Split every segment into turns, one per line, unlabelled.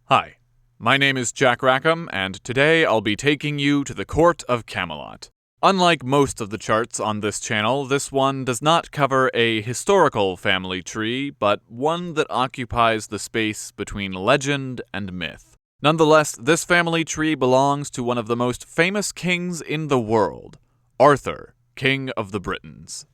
Hi, my name is Jack Rackham, and today I'll be taking you to the court of Camelot. Unlike most of the charts on this channel, this one does not cover a historical family tree, but one that occupies the space between legend and myth. Nonetheless, this family tree belongs to one of the most famous kings in the world, Arthur, King of the Britons.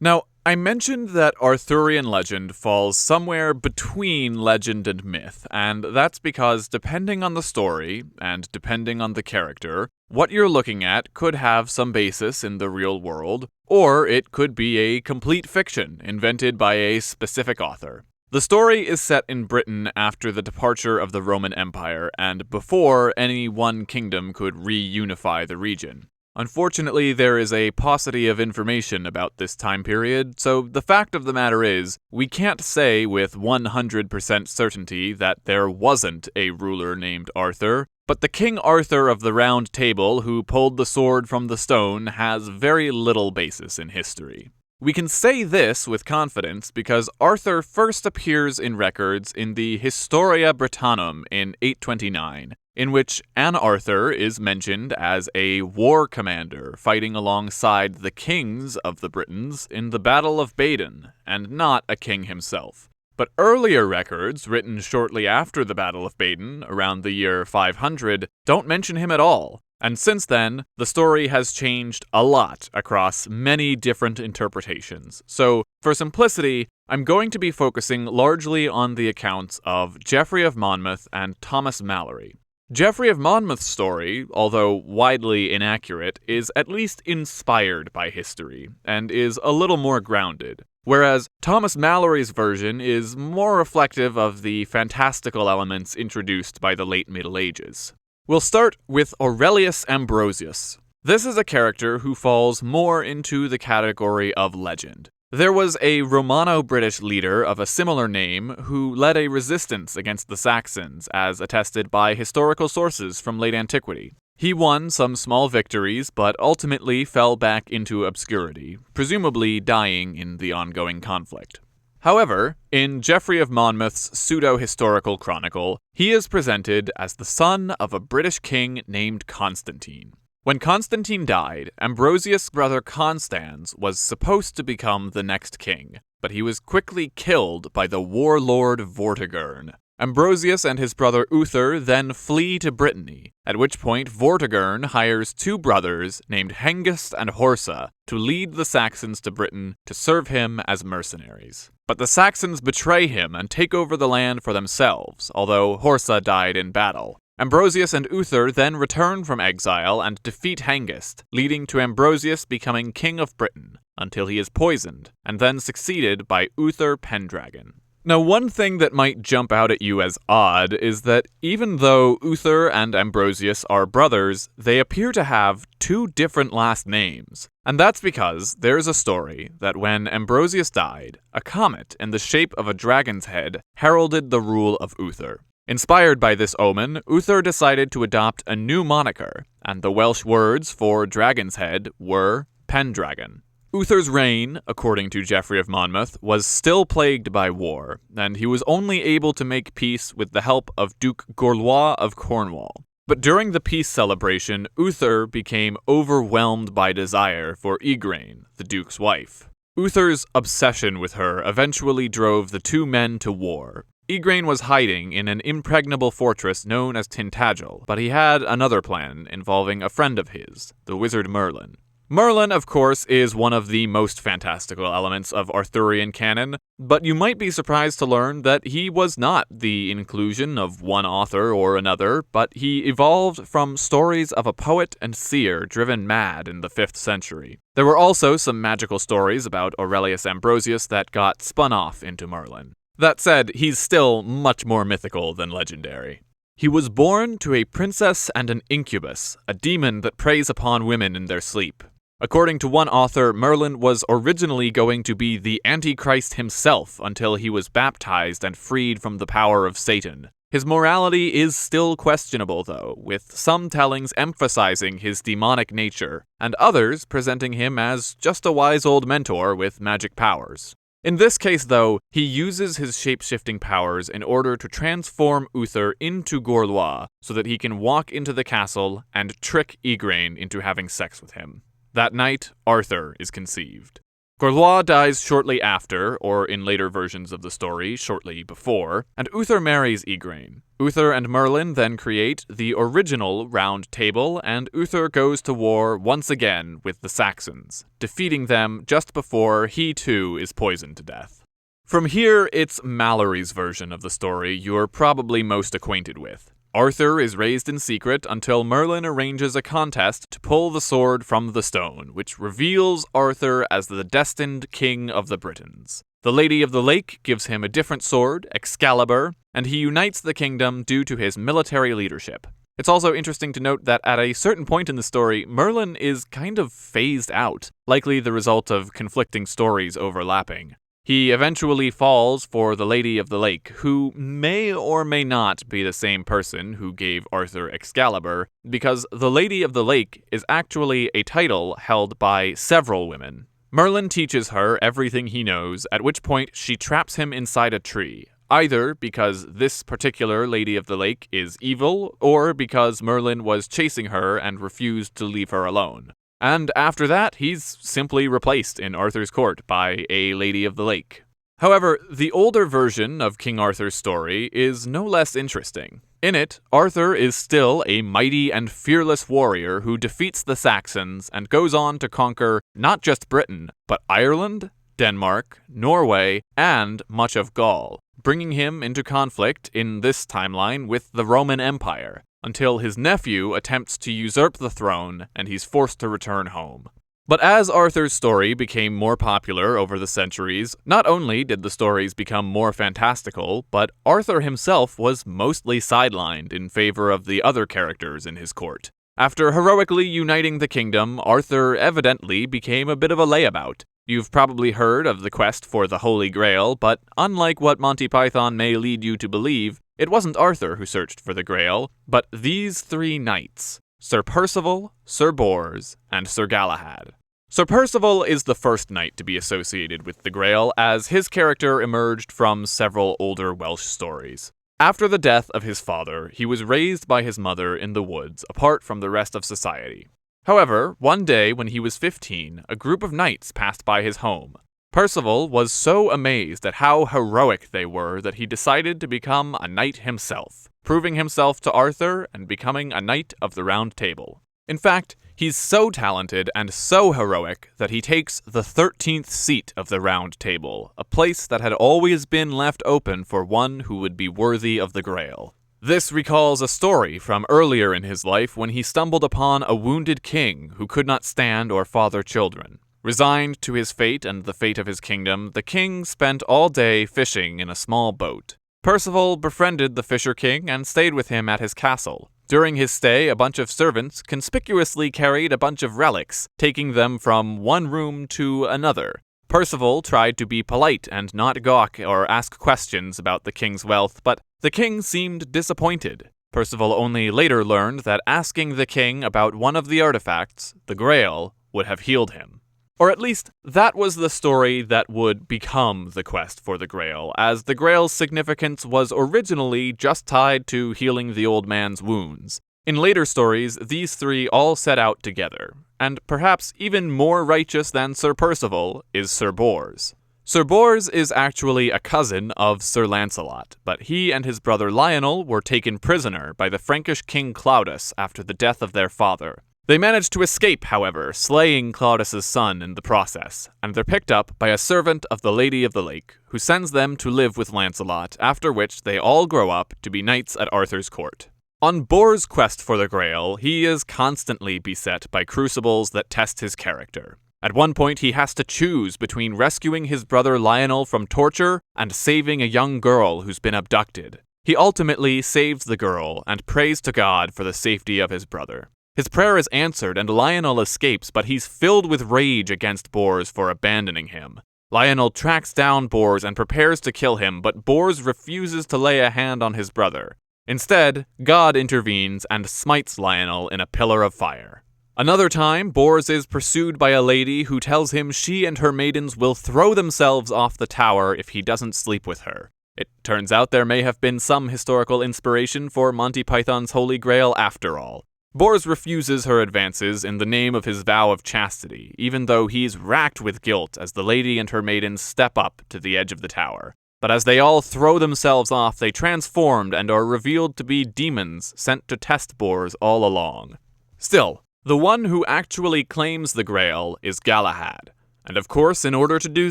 Now, I mentioned that Arthurian legend falls somewhere between legend and myth, and that's because depending on the story, and depending on the character, what you're looking at could have some basis in the real world, or it could be a complete fiction invented by a specific author. The story is set in Britain after the departure of the Roman Empire, and before any one kingdom could reunify the region. Unfortunately, there is a paucity of information about this time period, so the fact of the matter is, we can't say with 100% certainty that there wasn't a ruler named Arthur, but the King Arthur of the Round Table who pulled the sword from the stone has very little basis in history. We can say this with confidence because Arthur first appears in records in the Historia Brittonum in 829, in which an Arthur is mentioned as a war commander fighting alongside the kings of the Britons in the Battle of Badon, and not a king himself. But earlier records, written shortly after the Battle of Badon, around the year 500, don't mention him at all. And since then, the story has changed a lot across many different interpretations. So, for simplicity, I'm going to be focusing largely on the accounts of Geoffrey of Monmouth and Thomas Malory. Geoffrey of Monmouth's story, although widely inaccurate, is at least inspired by history, and is a little more grounded, whereas Thomas Malory's version is more reflective of the fantastical elements introduced by the late Middle Ages. We'll start with Aurelius Ambrosius. This is a character who falls more into the category of legend. There was a Romano-British leader of a similar name who led a resistance against the Saxons, as attested by historical sources from late antiquity. He won some small victories, but ultimately fell back into obscurity, presumably dying in the ongoing conflict. However, in Geoffrey of Monmouth's pseudo-historical chronicle, he is presented as the son of a British king named Constantine. When Constantine died, Ambrosius' brother Constans was supposed to become the next king, but he was quickly killed by the warlord Vortigern. Ambrosius and his brother Uther then flee to Brittany, at which point Vortigern hires two brothers named Hengist and Horsa to lead the Saxons to Britain to serve him as mercenaries. But the Saxons betray him and take over the land for themselves, although Horsa died in battle. Ambrosius and Uther then return from exile and defeat Hengist, leading to Ambrosius becoming king of Britain, until he is poisoned, and then succeeded by Uther Pendragon. Now, one thing that might jump out at you as odd is that even though Uther and Ambrosius are brothers, they appear to have two different last names. And that's because there's a story that when Ambrosius died, a comet in the shape of a dragon's head heralded the rule of Uther. Inspired by this omen, Uther decided to adopt a new moniker, and the Welsh words for dragon's head were Pendragon. Uther's reign, according to Geoffrey of Monmouth, was still plagued by war, and he was only able to make peace with the help of Duke Gorlois of Cornwall. But during the peace celebration, Uther became overwhelmed by desire for Igraine, the duke's wife. Uther's obsession with her eventually drove the two men to war. Igraine was hiding in an impregnable fortress known as Tintagel, but he had another plan involving a friend of his, the wizard Merlin. Merlin, of course, is one of the most fantastical elements of Arthurian canon, but you might be surprised to learn that he was not the inclusion of one author or another, but he evolved from stories of a poet and seer driven mad in the 5th century. There were also some magical stories about Aurelius Ambrosius that got spun off into Merlin. That said, he's still much more mythical than legendary. He was born to a princess and an incubus, a demon that preys upon women in their sleep. According to one author, Merlin was originally going to be the Antichrist himself until he was baptized and freed from the power of Satan. His morality is still questionable, though, with some tellings emphasizing his demonic nature, and others presenting him as just a wise old mentor with magic powers. In this case, though, he uses his shape-shifting powers in order to transform Uther into Gorlois so that he can walk into the castle and trick Igraine into having sex with him. That night, Arthur is conceived. Gorlois dies shortly after, or in later versions of the story, shortly before, and Uther marries Igraine. Uther and Merlin then create the original Round Table, and Uther goes to war once again with the Saxons, defeating them just before he too is poisoned to death. From here, it's Mallory's version of the story you're probably most acquainted with. Arthur is raised in secret until Merlin arranges a contest to pull the sword from the stone, which reveals Arthur as the destined king of the Britons. The Lady of the Lake gives him a different sword, Excalibur, and he unites the kingdom due to his military leadership. It's also interesting to note that at a certain point in the story, Merlin is kind of phased out, likely the result of conflicting stories overlapping. He eventually falls for the Lady of the Lake, who may or may not be the same person who gave Arthur Excalibur, because the Lady of the Lake is actually a title held by several women. Merlin teaches her everything he knows, at which point she traps him inside a tree, either because this particular Lady of the Lake is evil, or because Merlin was chasing her and refused to leave her alone. And after that, he's simply replaced in Arthur's court by a Lady of the Lake. However, the older version of King Arthur's story is no less interesting. In it, Arthur is still a mighty and fearless warrior who defeats the Saxons and goes on to conquer not just Britain, but Ireland, Denmark, Norway, and much of Gaul, bringing him into conflict in this timeline with the Roman Empire, until his nephew attempts to usurp the throne and he's forced to return home. But as Arthur's story became more popular over the centuries, not only did the stories become more fantastical, but Arthur himself was mostly sidelined in favor of the other characters in his court. After heroically uniting the kingdom, Arthur evidently became a bit of a layabout. You've probably heard of the quest for the Holy Grail, but unlike what Monty Python may lead you to believe, it wasn't Arthur who searched for the Grail, but these three knights: Sir Percival, Sir Bors, and Sir Galahad. Sir Percival is the first knight to be associated with the Grail, as his character emerged from several older Welsh stories. After the death of his father, he was raised by his mother in the woods, apart from the rest of society. However, one day when he was 15, a group of knights passed by his home. Percival was so amazed at how heroic they were that he decided to become a knight himself, proving himself to Arthur and becoming a knight of the Round Table. In fact, he's so talented and so heroic that he takes the 13th seat of the Round Table, a place that had always been left open for one who would be worthy of the Grail. This recalls a story from earlier in his life when he stumbled upon a wounded king who could not stand or father children. Resigned to his fate and the fate of his kingdom, the king spent all day fishing in a small boat. Percival befriended the Fisher King and stayed with him at his castle. During his stay, a bunch of servants conspicuously carried a bunch of relics, taking them from one room to another. Percival tried to be polite and not gawk or ask questions about the king's wealth, but the king seemed disappointed. Percival only later learned that asking the king about one of the artifacts, the Grail, would have healed him. Or at least, that was the story that would become the quest for the Grail, as the Grail's significance was originally just tied to healing the old man's wounds. In later stories, these three all set out together, and perhaps even more righteous than Sir Percival is Sir Bors. Sir Bors is actually a cousin of Sir Lancelot, but he and his brother Lionel were taken prisoner by the Frankish king Claudius after the death of their father. They managed to escape, however, slaying Claudius's son in the process, and they're picked up by a servant of the Lady of the Lake, who sends them to live with Lancelot, after which they all grow up to be knights at Arthur's court. On Bor's quest for the Grail, he is constantly beset by crucibles that test his character. At one point, he has to choose between rescuing his brother Lionel from torture and saving a young girl who's been abducted. He ultimately saves the girl and prays to God for the safety of his brother. His prayer is answered and Lionel escapes, but he's filled with rage against Bors for abandoning him. Lionel tracks down Bors and prepares to kill him, but Bors refuses to lay a hand on his brother. Instead, God intervenes and smites Lionel in a pillar of fire. Another time, Bors is pursued by a lady who tells him she and her maidens will throw themselves off the tower if he doesn't sleep with her. It turns out there may have been some historical inspiration for Monty Python's Holy Grail after all. Bors refuses her advances in the name of his vow of chastity, even though he's racked with guilt as the lady and her maidens step up to the edge of the tower. But as they all throw themselves off, they transformed and are revealed to be demons sent to test Bors all along. Still, the one who actually claims the Grail is Galahad. And of course, in order to do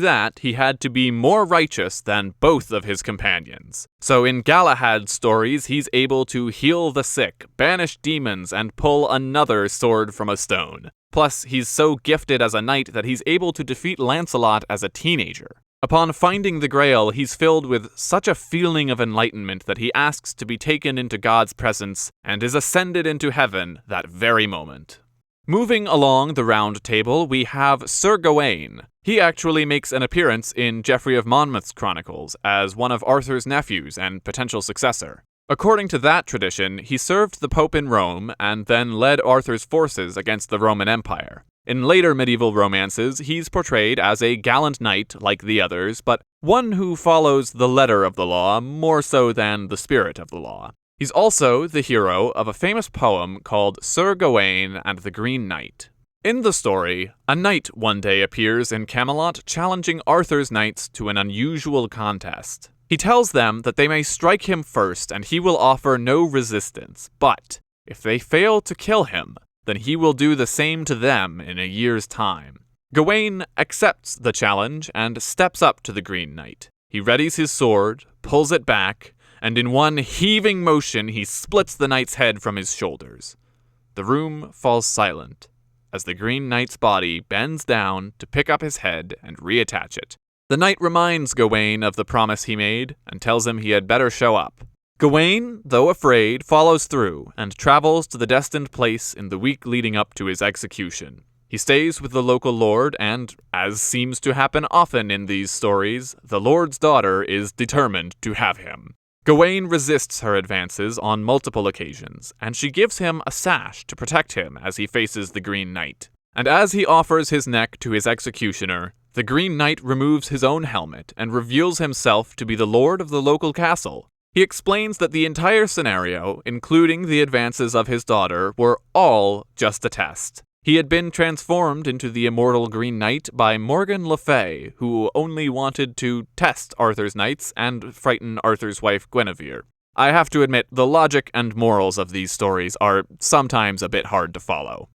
that, he had to be more righteous than both of his companions. So in Galahad's stories, he's able to heal the sick, banish demons, and pull another sword from a stone. Plus, he's so gifted as a knight that he's able to defeat Lancelot as a teenager. Upon finding the Grail, he's filled with such a feeling of enlightenment that he asks to be taken into God's presence and is ascended into heaven that very moment. Moving along the round table, we have Sir Gawain. He actually makes an appearance in Geoffrey of Monmouth's chronicles as one of Arthur's nephews and potential successor. According to that tradition, he served the Pope in Rome and then led Arthur's forces against the Roman Empire. In later medieval romances, he's portrayed as a gallant knight like the others, but one who follows the letter of the law more so than the spirit of the law. He's also the hero of a famous poem called Sir Gawain and the Green Knight. In the story, a knight one day appears in Camelot challenging Arthur's knights to an unusual contest. He tells them that they may strike him first and he will offer no resistance, but if they fail to kill him, then he will do the same to them in a year's time. Gawain accepts the challenge and steps up to the Green Knight. He readies his sword, pulls it back, and in one heaving motion he splits the knight's head from his shoulders. The room falls silent as the Green Knight's body bends down to pick up his head and reattach it. The knight reminds Gawain of the promise he made and tells him he had better show up. Gawain, though afraid, follows through and travels to the destined place in the week leading up to his execution. He stays with the local lord and, as seems to happen often in these stories, the lord's daughter is determined to have him. Gawain resists her advances on multiple occasions, and she gives him a sash to protect him as he faces the Green Knight. And as he offers his neck to his executioner, the Green Knight removes his own helmet and reveals himself to be the lord of the local castle. He explains that the entire scenario, including the advances of his daughter, were all just a test. He had been transformed into the immortal Green Knight by Morgan Le Fay, who only wanted to test Arthur's knights and frighten Arthur's wife Guinevere. I have to admit, the logic and morals of these stories are sometimes a bit hard to follow.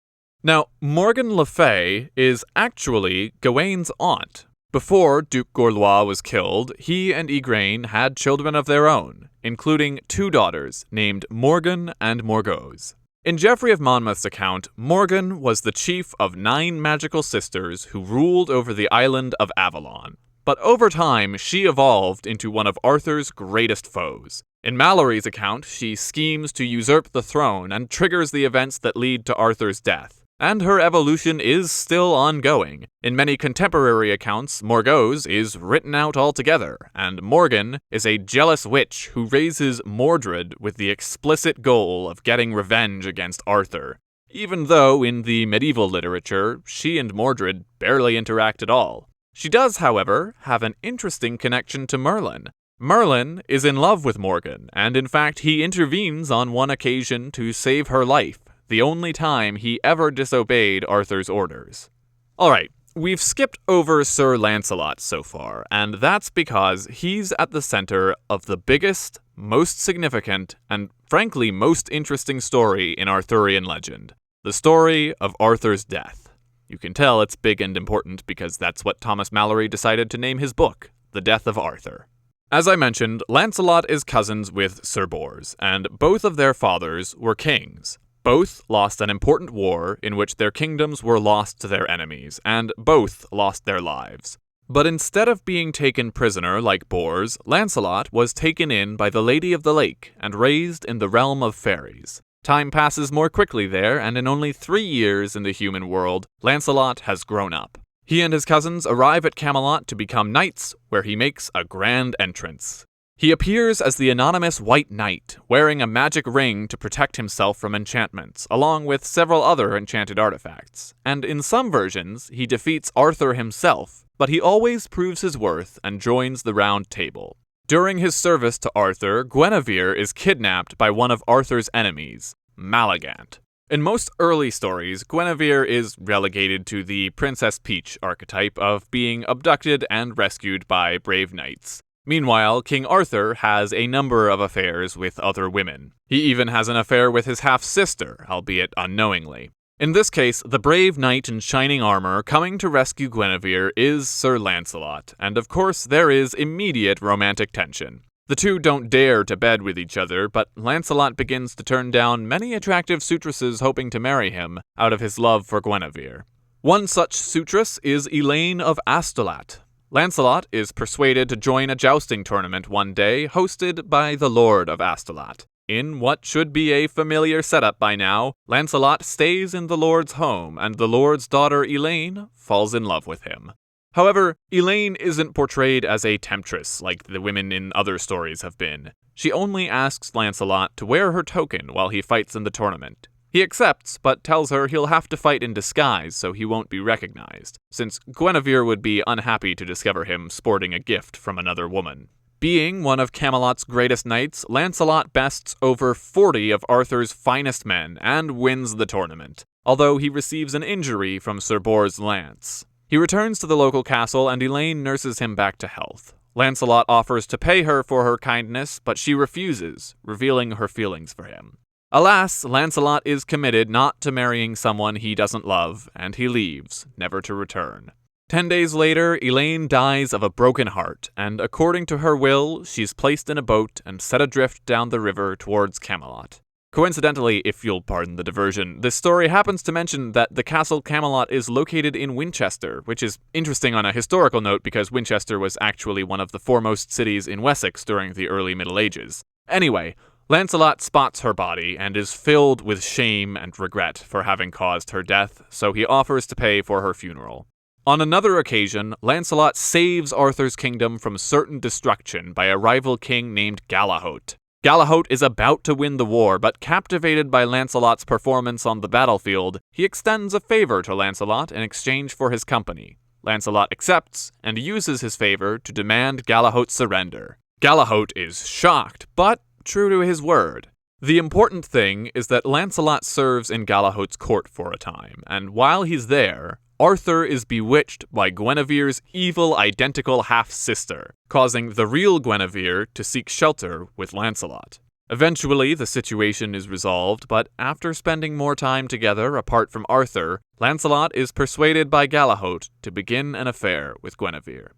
Now, Morgan Le Fay is actually Gawain's aunt. Before Duke Gorlois was killed, he and Igraine had children of their own, including two daughters named Morgan and Morgause. In Geoffrey of Monmouth's account, Morgan was the chief of 9 magical sisters who ruled over the island of Avalon. But over time, she evolved into one of Arthur's greatest foes. In Mallory's account, she schemes to usurp the throne and triggers the events that lead to Arthur's death. And her evolution is still ongoing. In many contemporary accounts, Morgause is written out altogether, and Morgan is a jealous witch who raises Mordred with the explicit goal of getting revenge against Arthur, even though in the medieval literature, she and Mordred barely interact at all. She does, however, have an interesting connection to Merlin. Merlin is in love with Morgan, and in fact he intervenes on one occasion to save her life, the only time he ever disobeyed Arthur's orders. Alright, we've skipped over Sir Lancelot so far, and that's because he's at the center of the biggest, most significant, and frankly most interesting story in Arthurian legend, the story of Arthur's death. You can tell it's big and important because that's what Thomas Mallory decided to name his book, The Death of Arthur. As I mentioned, Lancelot is cousins with Sir Bors, and both of their fathers were kings. Both lost an important war in which their kingdoms were lost to their enemies, and both lost their lives. But instead of being taken prisoner like Bors, Lancelot was taken in by the Lady of the Lake and raised in the realm of fairies. Time passes more quickly there, and in only 3 years in the human world, Lancelot has grown up. He and his cousins arrive at Camelot to become knights, where he makes a grand entrance. He appears as the anonymous White Knight, wearing a magic ring to protect himself from enchantments, along with several other enchanted artifacts. And in some versions, he defeats Arthur himself, but he always proves his worth and joins the Round Table. During his service to Arthur, Guinevere is kidnapped by one of Arthur's enemies, Malagant. In most early stories, Guinevere is relegated to the Princess Peach archetype of being abducted and rescued by brave knights. Meanwhile, King Arthur has a number of affairs with other women. He even has an affair with his half-sister, albeit unknowingly. In this case, the brave knight in shining armor coming to rescue Guinevere is Sir Lancelot, and of course there is immediate romantic tension. The two don't dare to bed with each other, but Lancelot begins to turn down many attractive suitresses hoping to marry him out of his love for Guinevere. One such suitress is Elaine of Astolat. Lancelot is persuaded to join a jousting tournament one day hosted by the Lord of Astolat. In what should be a familiar setup by now, Lancelot stays in the Lord's home, and the Lord's daughter Elaine falls in love with him. However, Elaine isn't portrayed as a temptress like the women in other stories have been. She only asks Lancelot to wear her token while he fights in the tournament. He accepts, but tells her he'll have to fight in disguise so he won't be recognized, since Guinevere would be unhappy to discover him sporting a gift from another woman. Being one of Camelot's greatest knights, Lancelot bests over 40 of Arthur's finest men and wins the tournament, although he receives an injury from Sir Boar's lance. He returns to the local castle and Elaine nurses him back to health. Lancelot offers to pay her for her kindness, but she refuses, revealing her feelings for him. Alas, Lancelot is committed not to marrying someone he doesn't love, and he leaves, never to return. 10 days later, Elaine dies of a broken heart, and according to her will, she's placed in a boat and set adrift down the river towards Camelot. Coincidentally, if you'll pardon the diversion, this story happens to mention that the castle Camelot is located in Winchester, which is interesting on a historical note because Winchester was actually one of the foremost cities in Wessex during the early Middle Ages. Anyway, Lancelot spots her body and is filled with shame and regret for having caused her death, so he offers to pay for her funeral. On another occasion, Lancelot saves Arthur's kingdom from certain destruction by a rival king named Galahad. Galahad is about to win the war, but captivated by Lancelot's performance on the battlefield, he extends a favor to Lancelot in exchange for his company. Lancelot accepts and uses his favor to demand Galahad's surrender. Galahad is shocked, but true to his word. The important thing is that Lancelot serves in Galahad's court for a time, and while he's there, Arthur is bewitched by Guinevere's evil identical half-sister, causing the real Guinevere to seek shelter with Lancelot. Eventually, the situation is resolved, but after spending more time together apart from Arthur, Lancelot is persuaded by Galahad to begin an affair with Guinevere.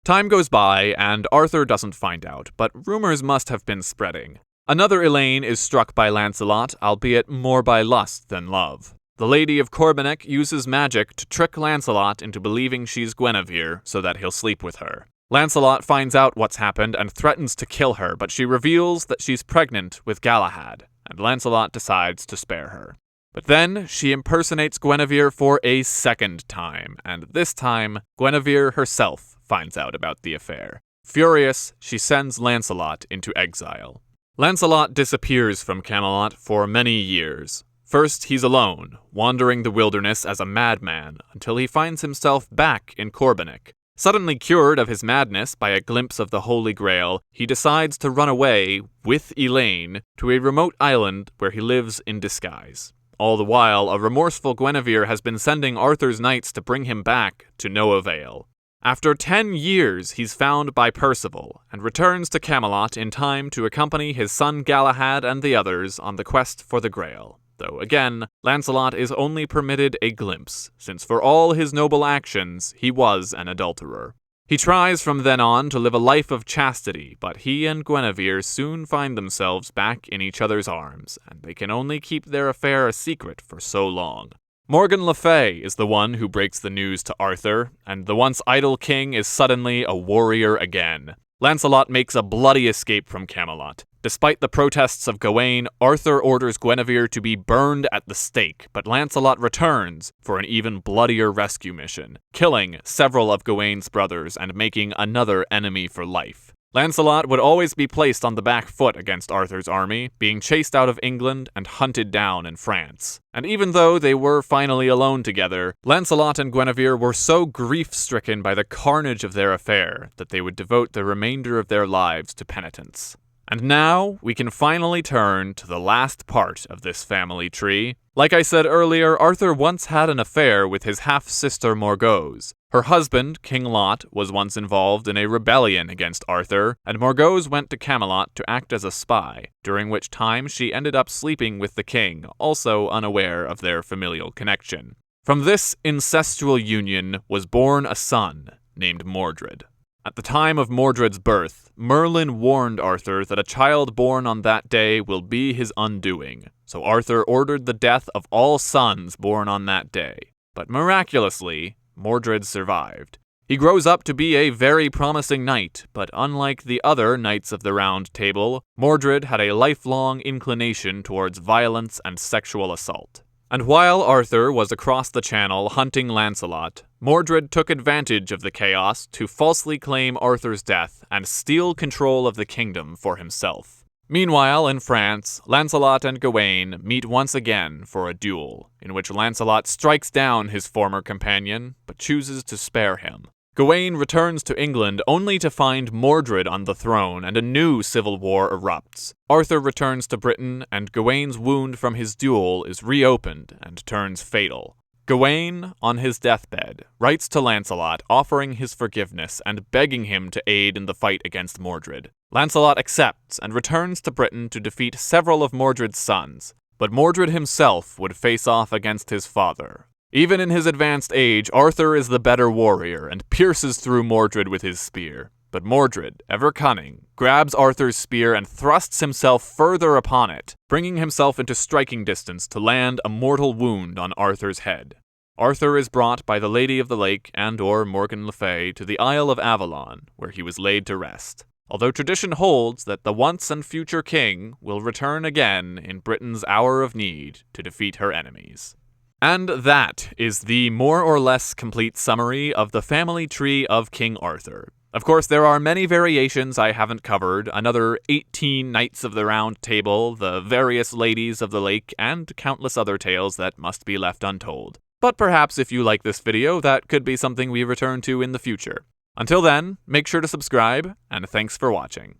Time goes by, and Arthur doesn't find out, but rumors must have been spreading. Another Elaine is struck by Lancelot, albeit more by lust than love. The Lady of Corbenic uses magic to trick Lancelot into believing she's Guinevere so that he'll sleep with her. Lancelot finds out what's happened and threatens to kill her, but she reveals that she's pregnant with Galahad, and Lancelot decides to spare her. But then, she impersonates Guinevere for a second time, and this time, Guinevere herself finds out about the affair. Furious, she sends Lancelot into exile. Lancelot disappears from Camelot for many years. First, he's alone, wandering the wilderness as a madman, until he finds himself back in Corbenic. Suddenly cured of his madness by a glimpse of the Holy Grail, he decides to run away, with Elaine, to a remote island where he lives in disguise. All the while, a remorseful Guinevere has been sending Arthur's knights to bring him back, to no avail. After 10 years, he's found by Percival, and returns to Camelot in time to accompany his son Galahad and the others on the quest for the Grail. Though again, Lancelot is only permitted a glimpse, since for all his noble actions, he was an adulterer. He tries from then on to live a life of chastity, but he and Guinevere soon find themselves back in each other's arms, and they can only keep their affair a secret for so long. Morgan Le Fay is the one who breaks the news to Arthur, and the once idle king is suddenly a warrior again. Lancelot makes a bloody escape from Camelot. Despite the protests of Gawain, Arthur orders Guinevere to be burned at the stake, but Lancelot returns for an even bloodier rescue mission, killing several of Gawain's brothers and making another enemy for life. Lancelot would always be placed on the back foot against Arthur's army, being chased out of England and hunted down in France. And even though they were finally alone together, Lancelot and Guinevere were so grief-stricken by the carnage of their affair that they would devote the remainder of their lives to penitence. And now, we can finally turn to the last part of this family tree. Like I said earlier, Arthur once had an affair with his half-sister Morgause. Her husband, King Lot, was once involved in a rebellion against Arthur, and Morgause went to Camelot to act as a spy, during which time she ended up sleeping with the king, also unaware of their familial connection. From this incestual union was born a son named Mordred. At the time of Mordred's birth, Merlin warned Arthur that a child born on that day will be his undoing, so Arthur ordered the death of all sons born on that day. But miraculously, Mordred survived. He grows up to be a very promising knight, but unlike the other knights of the Round Table, Mordred had a lifelong inclination towards violence and sexual assault. And while Arthur was across the channel hunting Lancelot, Mordred took advantage of the chaos to falsely claim Arthur's death and steal control of the kingdom for himself. Meanwhile, in France, Lancelot and Gawain meet once again for a duel, in which Lancelot strikes down his former companion, but chooses to spare him. Gawain returns to England only to find Mordred on the throne and a new civil war erupts. Arthur returns to Britain, and Gawain's wound from his duel is reopened and turns fatal. Gawain, on his deathbed, writes to Lancelot offering his forgiveness and begging him to aid in the fight against Mordred. Lancelot accepts and returns to Britain to defeat several of Mordred's sons, but Mordred himself would face off against his father. Even in his advanced age, Arthur is the better warrior and pierces through Mordred with his spear. But Mordred, ever cunning, grabs Arthur's spear and thrusts himself further upon it, bringing himself into striking distance to land a mortal wound on Arthur's head. Arthur is brought by the Lady of the Lake and/or Morgan Le Fay to the Isle of Avalon, where he was laid to rest. Although tradition holds that the once and future king will return again in Britain's hour of need to defeat her enemies. And that is the more or less complete summary of the family tree of King Arthur. Of course, there are many variations I haven't covered, another 18 Knights of the Round Table, the various Ladies of the Lake, and countless other tales that must be left untold. But perhaps if you like this video, that could be something we return to in the future. Until then, make sure to subscribe, and thanks for watching.